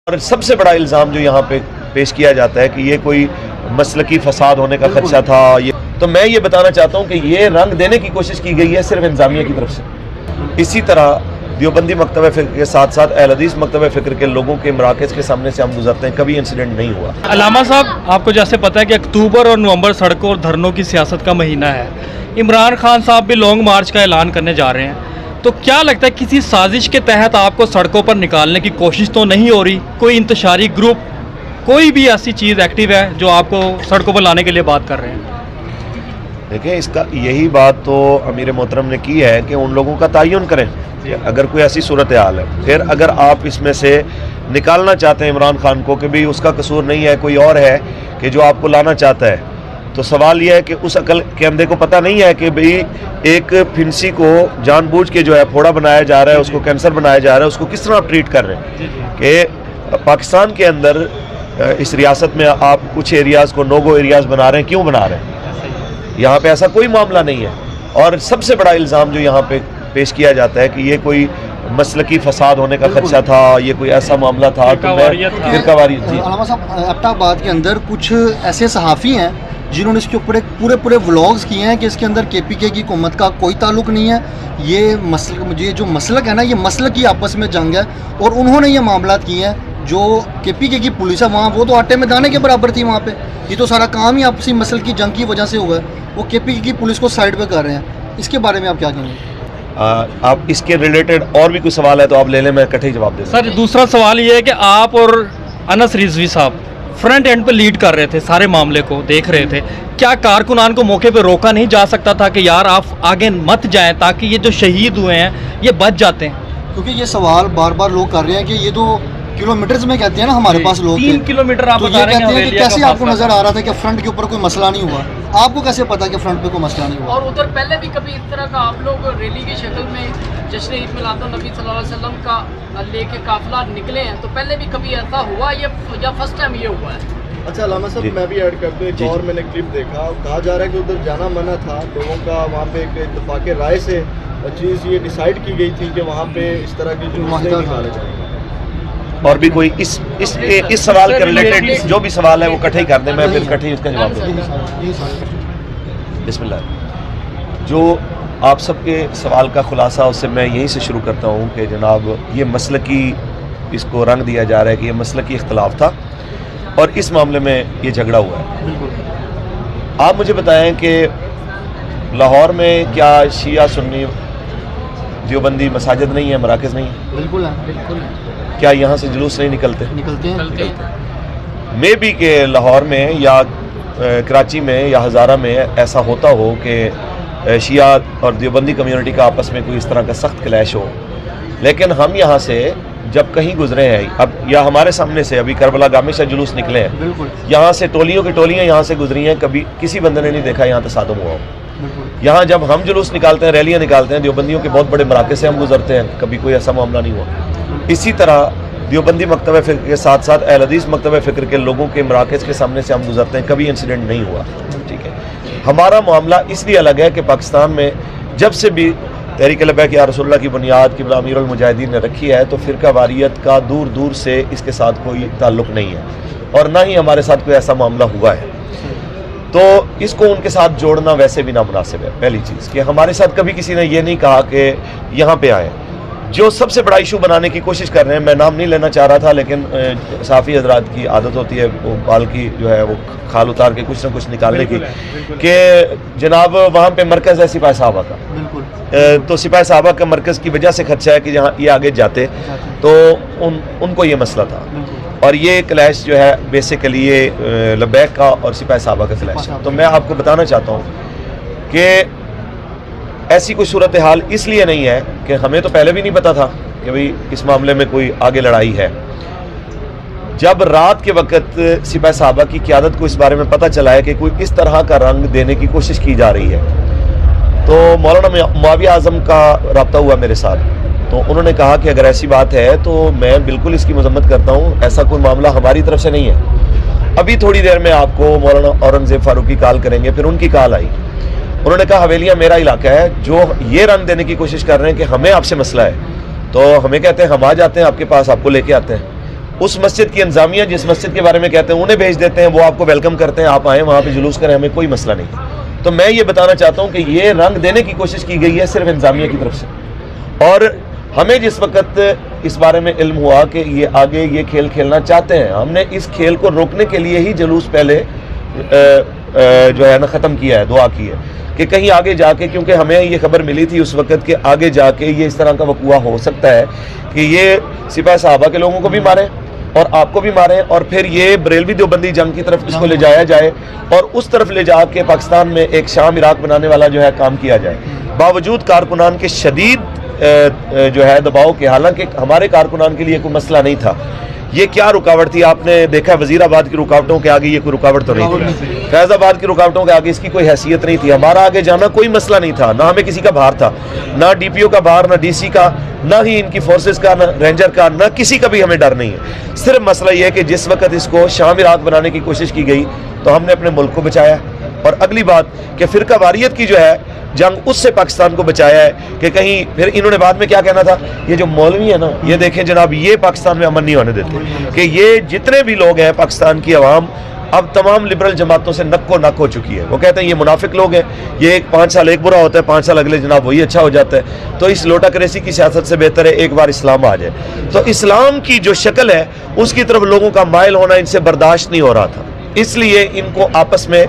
और सबसे बड़ा इल्ज़ाम जो यहाँ पे पेश किया जाता है कि ये कोई मसलकी फसाद होने का खदशा था, ये तो मैं ये बताना चाहता हूँ कि ये रंग देने की कोशिश की गई है सिर्फ इंतजामिया की तरफ से। इसी तरह देवबंदी मकतब फ़िक्र के साथ साथ अहल हदीस मकतब फ़िक्र के लोगों के मराकज़ के सामने से हम गुजरते हैं, कभी इंसिडेंट नहीं हुआ। अलामा साहब, आपको जैसे पता है कि अक्टूबर और नवंबर सड़कों और धरनों की सियासत का महीना है। इमरान खान साहब भी लॉन्ग मार्च का ऐलान करने जा रहे हैं, तो क्या लगता है किसी साजिश के तहत आपको सड़कों पर निकालने की कोशिश तो नहीं हो रही? कोई इंतशारी ग्रुप, कोई भी ऐसी चीज़ एक्टिव है जो आपको सड़कों पर लाने के लिए बात कर रहे हैं? देखिए, इसका यही बात तो अमीर मोहतरम ने की है कि उन लोगों का तयन करें अगर कोई ऐसी सूरत हाल है। फिर अगर आप इसमें से निकालना चाहते हैं इमरान खान को कि भाई उसका कसूर नहीं है, कोई और है कि जो आपको लाना चाहता है, तो सवाल यह है कि उस अकल के अंधे को पता नहीं है कि भाई एक फिंसी को जानबूझ के जो है फोड़ा बनाया जा रहा है, उसको कैंसर बनाया जा रहा है, उसको किस तरह आप ट्रीट कर रहे हैं कि पाकिस्तान के अंदर इस रियासत में आप कुछ एरियाज़ को नोगो एरियाज़ बना रहे हैं। क्यों बना रहे हैं? यहाँ पे ऐसा कोई मामला नहीं है। और सबसे बड़ा इल्ज़ाम जो यहाँ पे पेश किया जाता है कि ये कोई मसलकी फसाद होने का खदशा था, ये कोई ऐसा मामला था, तो मैं फिरकावारी जी। अलामा साहब, एबटाबाद के अंदर कुछ ऐसे सहाफ़ी हैं जिन्होंने इसके ऊपर एक पूरे व्लॉग्स किए हैं कि इसके अंदर KPK की हुकूमत का कोई ताल्लुक नहीं है, ये जो मसलक है ना, ये मसलक की आपस में जंग है। और उन्होंने ये मामला किए हैं जो KPK की पुलिस है वहाँ, वो तो आटे में दाने के बराबर थी वहाँ पे। ये तो सारा काम ही आपसी मसल की जंग की वजह से हुआ है। वो KPK की पुलिस को साइड पे कर रहे हैं। इसके बारे में आप क्या कहेंगे? आप इसके रिलेटेड और भी कुछ सवाल है तो आप ले लें, मैं इकट्ठे ही जवाब दे। सर, दूसरा सवाल ये है कि आप और अनस रिजवी साहब फ्रंट एंड पे लीड कर रहे थे, सारे मामले को देख रहे थे। क्या कारकुनान को मौके पे रोका नहीं जा सकता था कि यार आप आगे मत जाएं ताकि ये जो शहीद हुए हैं ये बच जाते हैं? क्योंकि ये सवाल बार बार लोग कर रहे हैं कि ये तो किलोमीटर्स में कहते हैं ना हमारे पास लोग 3 किलोमीटर आप तो बता ये रहे कहते हैं कि कैसे आपको नजर आ रहा था कि फ्रंट के ऊपर कोई मसला नहीं हुआ? आपको कैसे पता कि फ्रंट पे कोई मसला नहीं हुआ? और उधर पहले भी कभी इस तरह का आप लोग रैली की शक्ल में जश्न ईद मिलादुन नबी सल्लल्लाहु अलैहि वसल्लम का लेके काफिला निकले हैं, तो पहले भी कभी ऐसा हुआ या फर्स्ट टाइम ये हुआ है? अच्छा अलामा साहब, मैं भी ऐड कर दूँ, एक और मैंने क्लिप देखा, कहा जा रहा है कि उधर जाना मना था लोगों का, वहाँ पे एक इत्तेफाक राय से चीज़ ये डिसाइड की गई थी कि वहाँ पे इस तरह की जो निकाले जाएंगे। और भी कोई इस सवाल के रिलेटेड जो भी सवाल है वो इकट्ठे ही कर दें, मैं फिर इकट्ठे ही उसका जवाब दूँगा। बिस्मिल्लाह। जो आप सबके सवाल का खुलासा उससे मैं यहीं से शुरू करता हूँ कि जनाब ये मसलकी इसको रंग दिया जा रहा है कि ये मसलकी इख्तलाफ था और इस मामले में ये झगड़ा हुआ है। आप मुझे बताएं कि लाहौर में क्या शिया सुन्नी देवबंदी मसाजिद नहीं है, मराकज़ नहीं है? बिल्कुल है, बिल्कुल है। क्या यहाँ से जुलूस नहीं निकलते हैं। मे बी के लाहौर में या कराची में या हज़ारा में ऐसा होता हो कि शिया और देवबंदी कम्युनिटी का आपस में कोई इस तरह का सख्त क्लैश हो, लेकिन हम यहाँ से जब कहीं गुजरे हैं, अब या हमारे सामने से अभी करबला गामी से जुलूस निकले हैं, बिल्कुल यहाँ से टोलियों की टोलियाँ यहाँ से गुजरी हैं, कभी किसी बंदे ने नहीं देखा यहाँ तसादुम हुआ हो। यहाँ जब हम जुलूस निकालते हैं, रैलियाँ निकालते हैं, देवबंदियों के बहुत बड़े मराकज़ से हम गुजरते हैं, कभी कोई ऐसा मामला नहीं हुआ। इसी तरह देवबंदी मकतब फ़िक्र के साथ साथ अहल हदीस मकतब फ़िक्र के लोगों के मराकज़ के सामने से हम गुजरते हैं, कभी इंसिडेंट नहीं हुआ। ठीक है, हमारा मामला इसलिए अलग है कि पाकिस्तान में जब से भी तहरीक लब्बैक या रसूलुल्लाह की बुनियाद क़िबला अमीरुल मुजाहिदीन ने रखी है, तो फ़िरका वारियत का दूर दूर से इसके साथ कोई ताल्लुक़ नहीं है और ना ही हमारे साथ कोई ऐसा मामला हुआ है। तो इसको उनके साथ जोड़ना वैसे भी नामुनासिब है। पहली चीज़ कि हमारे साथ कभी किसी ने ये नहीं कहा कि यहाँ पे आए। जो सबसे बड़ा इशू बनाने की कोशिश कर रहे हैं, मैं नाम नहीं लेना चाह रहा था, लेकिन साफ़ी हजरात की आदत होती है वो बाल की जो है वो खाल उतार के कुछ ना कुछ निकालने की, कि जनाब वहाँ पे मरकज़ है सिपाही साहबा का, तो सिपाही साहबा का मरकज़ की वजह से खदशा है कि जहाँ ये आगे जाते तो उनको ये मसला था। और ये क्लैश जो है बेसिकली ये लब्बैक का और सिपाही साहबा का क्लैश है। तो मैं आपको बताना चाहता हूँ कि ऐसी कोई सूरत हाल इसलिए नहीं है कि हमें तो पहले भी नहीं पता था कि भाई इस मामले में कोई आगे लड़ाई है। जब रात के वक्त सिपाही साहबा की क़यादत को इस बारे में पता चला है कि कोई इस तरह का रंग देने की कोशिश की जा रही है, तो मौलाना मुआविया आज़म का रब्ता हुआ मेरे साथ। तो उन्होंने कहा कि अगर ऐसी बात है तो मैं बिल्कुल इसकी मजम्मत करता हूँ, ऐसा कोई मामला हमारी तरफ से नहीं है। अभी थोड़ी देर में आपको मौलाना औरंगज़ेब फारूकी कॉल करेंगे, फिर उनकी कॉल आई। उन्होंने कहा हवेलियाँ मेरा इलाका है, जो ये रंग देने की कोशिश कर रहे हैं कि हमें आपसे मसला है, तो हमें कहते हैं हम आ जाते हैं आपके पास, आपको लेके आते हैं। उस मस्जिद की इंतजामिया जिस मस्जिद के बारे में कहते हैं उन्हें भेज देते हैं, वो आपको वेलकम करते हैं, आप आएँ वहाँ पे जुलूस करें, हमें कोई मसला नहीं। तो मैं ये बताना चाहता हूँ कि ये रंग देने की कोशिश की गई है सिर्फ इंतजामिया की तरफ से। और हमें जिस वक्त इस बारे में इल्म हुआ कि ये आगे ये खेल खेलना चाहते हैं, हमने इस खेल को रोकने के लिए ही जुलूस पहले जो है ना ख़त्म किया है, दुआ की है कि कहीं आगे जाके, क्योंकि हमें ये खबर मिली थी उस वक्त कि आगे जाके ये इस तरह का वक़ुआ हो सकता है कि ये सिपाही साहबा के लोगों को भी मारें और आपको भी मारें, और फिर ये बरेलवी देवबंदी जंग की तरफ इसको ले जाया जाए और उस तरफ ले जाके पाकिस्तान में एक शाम इराक बनाने वाला जो है काम किया जाए। बावजूद कारकुनान के शदीद जो है दबाव के, हालांकि हमारे कारकुनान के लिए कोई मसला नहीं था। ये क्या रुकावट थी, आपने देखा वजीराबाद की रुकावटों के आगे ये कोई रुकावट तो नहीं थी, फैजाबाद की रुकावटों के आगे इसकी कोई हैसियत नहीं थी। हमारा आगे जाना कोई मसला नहीं था, ना हमें किसी का भार था, ना डीपीओ का भार, ना डीसी का, ना ही इनकी फोर्सेस का, ना रेंजर का, ना किसी का भी हमें डर नहीं है। सिर्फ मसला ये है कि जिस वक्त इसको शाम इराक बनाने की कोशिश की गई तो हमने अपने मुल्क को बचाया, और अगली बात कि फिरका वारियत की जो है जंग, उससे पाकिस्तान को बचाया है कि कहीं फिर इन्होंने बाद में क्या कहना था, ये जो मौलवी है ना, ये देखें जनाब, ये पाकिस्तान में अमन नहीं होने देते कि ये जितने भी लोग हैं पाकिस्तान की अवाम अब तमाम लिबरल जमातों से नक्को नक हो चुकी है। वो कहते हैं ये मुनाफिक लोग हैं, ये 5 साल एक बुरा होता है, 5 साल अगले जनाब वही अच्छा हो जाता है। तो इस लोटा करेसी की सियासत से बेहतर है एक बार इस्लाम आ जाए। तो इस्लाम की जो शक्ल है उसकी तरफ लोगों का माइल होना इनसे बर्दाश्त नहीं हो रहा था, इसलिए इनको आपस में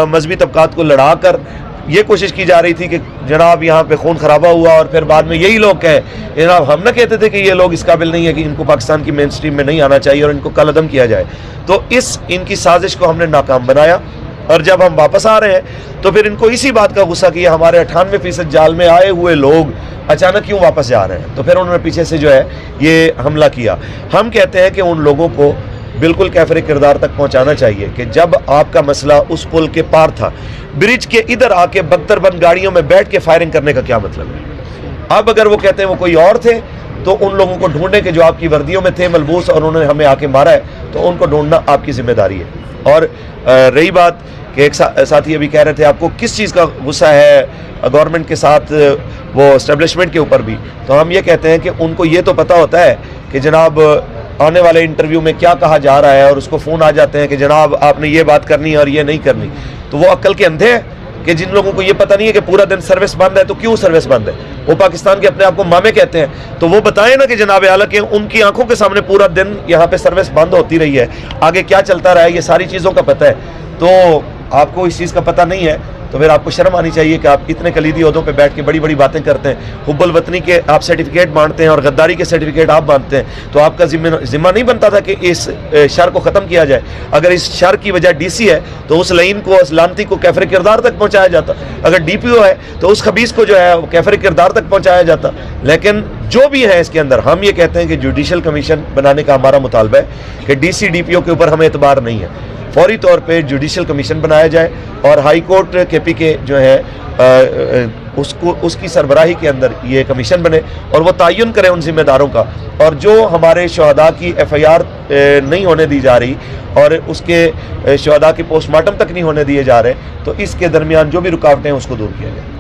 मजहबी तबकात को लड़ा कर ये कोशिश की जा रही थी कि जनाब यहाँ पे खून खराबा हुआ, और फिर बाद में यही लोग कहे जनाब हम ना कहते थे कि ये लोग इस काबिल नहीं है कि इनको पाकिस्तान की मेन स्ट्रीम में नहीं आना चाहिए और इनको कलअदम किया जाए। तो इस इनकी साजिश को हमने नाकाम बनाया, और जब हम वापस आ रहे हैं तो फिर इनको इसी बात का गुस्सा किया, हमारे 98% जाल में आए हुए लोग अचानक क्यों वापस जा रहे हैं। तो फिर उन्होंने पीछे से जो है ये हमला किया। हम कहते हैं कि उन लोगों को बिल्कुल कैफरे किरदार तक पहुंचाना चाहिए कि जब आपका मसला उस पुल के पार था, ब्रिज के इधर आके बख्तरबंद गाड़ियों में बैठ के फायरिंग करने का क्या मतलब है। अब अगर वो कहते हैं वो कोई और थे तो उन लोगों को ढूंढने के जो आपकी वर्दियों में थे मलबूस और उन्होंने हमें आके मारा है, तो उनको ढूंढना आपकी जिम्मेदारी है। और रही बात कि एक साथी अभी कह रहे थे आपको किस चीज़ का गुस्सा है गवर्नमेंट के साथ, वो एस्टेब्लिशमेंट के ऊपर भी, तो हम ये कहते हैं कि उनको ये तो पता होता है कि जनाब आने वाले इंटरव्यू में क्या कहा जा रहा है, और उसको फ़ोन आ जाते हैं कि जनाब आपने ये बात करनी है और ये नहीं करनी। तो वो अक्ल के अंधे हैं कि जिन लोगों को ये पता नहीं है कि पूरा दिन सर्विस बंद है, तो क्यों सर्विस बंद है। वो पाकिस्तान के अपने आप को मामे कहते हैं, तो वो बताएं ना कि जनाब आला कि उनकी आंखों के सामने पूरा दिन यहाँ पे सर्विस बंद होती रही है, आगे क्या चलता रहा है, ये सारी चीज़ों का पता है। तो आपको इस चीज़ का पता नहीं है तो फिर आपको शर्म आनी चाहिए कि आप इतने कलीदी ओहदों पे बैठ के बड़ी बड़ी बातें करते हैं। हुब्बुल वतनी के आप सर्टिफिकेट बांटते हैं और गद्दारी के सर्टिफिकेट आप बांटते हैं, तो आपका जिम्मा नहीं बनता था कि इस शर को ख़त्म किया जाए। अगर इस शर की वजह डीसी है तो उस लाइन को, उस लानती को कैफरे किरदार तक पहुँचाया जाता, अगर डीपीओ है तो उस खबीस को जो है कैफरे किरदार तक पहुँचाया जाता। लेकिन जो भी है इसके अंदर हम ये कहते हैं कि जुडिशल कमीशन बनाने का हमारा मुतालबा है कि डीसी डीपीओ के ऊपर हमें एतबार नहीं है, फौरी तौर पे जुडिशल कमीशन बनाया जाए और हाई कोर्ट केपी के जो है उसको उसकी सरबराही के अंदर ये कमीशन बने और वो तयन करे उन जिम्मेदारों का। और जो हमारे शहदा की FIR नहीं होने दी जा रही और उसके शहदा की पोस्टमार्टम तक नहीं होने दिए जा रहे, तो इसके दरमियान जो भी रुकावटें हैं उसको दूर किया जाए।